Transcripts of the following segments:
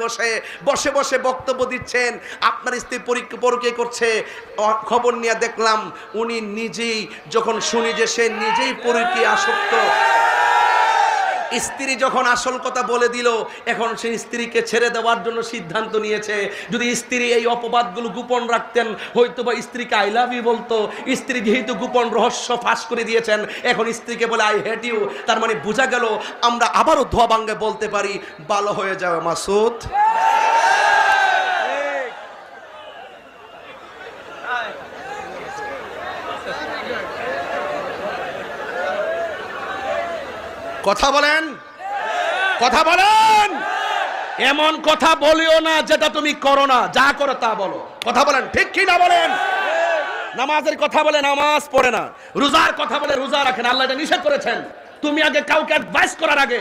বসে বসে বসে বক্তব্য দিচ্ছেন, আপনার স্ত্রী পরকীয়া করছে, খবর নিয়ে দেখলাম উনি নিজেই, যখন শুনি যে সে নিজেই পরকীয়া আসক্ত, স্ত্রী যখন আসল কথা বলে দিল, এখন সে স্ত্রীকে ছেড়ে দেওয়ার জন্য সিদ্ধান্ত নিয়েছে। যদি স্ত্রী এই অপবাদগুলো গোপন রাখতেন, হয়তো বা স্ত্রীকে আই লাভ ইউ বলতো। স্ত্রী যেহেতু গোপন রহস্য ফাঁস করে দিয়েছেন, এখন স্ত্রীকে বলে আই হেট ইউ। তার মানে বোঝা গেল আমরা আবারও ধোয়া ভাঙ্গে বলতে পারি, ভালো হয়ে যাবে মাসুদ। কথা বলেন, কথা বলেন। এমন কথা বলিও না যেটা তুমি করো না, যা করো তা বলো। কথা বলেন, ঠিক কি না বলেন? নামাজের কথা বলে নামাজ পড়ে না, রোজার কথা বলে রোজা রাখেন, আল্লাহ এটা নিষেধ করেছেন। তুমি আগে কাউকে অ্যাডভাইস করার আগে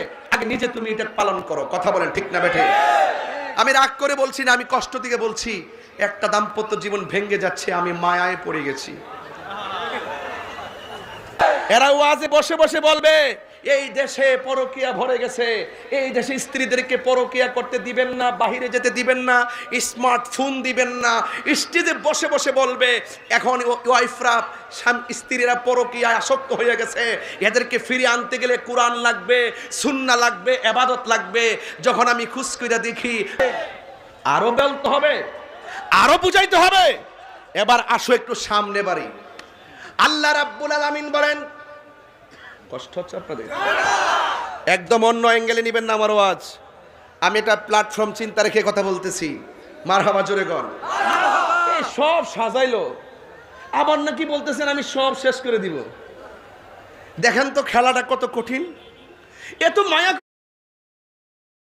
নিজে তুমি এটা পালন করো। কথা বলেন, ঠিক না বেঠে? আমি রাগ করে বলছি না, আমি কষ্ট থেকে বলছি। একটা দাম্পত্য জীবন ভেঙে যাচ্ছে, আমি মায়ায় পড়ে গেছি। এরা ওয়াজে বসে বসে বলবে এই দেশে পরকীয়া ভরে গেছে, এই দেশে স্ত্রীদেরকে পরকীয়া করতে দিবেন না, বাহিরে যেতে দিবেন না, স্মার্টফোন দিবেন না। স্টেজে বসে বসে বলবে এখন ওয়াইফরা, স্ত্রীরা পরকীয়ায় আসক্ত হয়ে গেছে, এদেরকে ফিরিয়ে আনতে গেলে কোরআন লাগবে, সুন্নাহ লাগবে, ইবাদত লাগবে। যখন আমি খুশ করে দেখি, আরো বলতে হবে, আরো বুঝাইতে হবে। এবার আসো একটু সামনে বাড়ি। আল্লাহ রাব্বুল আলামিন বলেন, কষ্ট হচ্ছে আপনাদের? একদম অন্য অ্যাঙ্গেলে নেবেন না আমার আওয়াজ। আমি এটা প্ল্যাটফর্ম চিন্তা রেখে কথা বলতেছি। মারহাবা, জোরে গণ। এই সব সাজাইলো, আবার নাকি বলতেছেন আমি সব শেষ করে দিব। দেখেন তো খেলাটা কত কঠিন। এত মায়া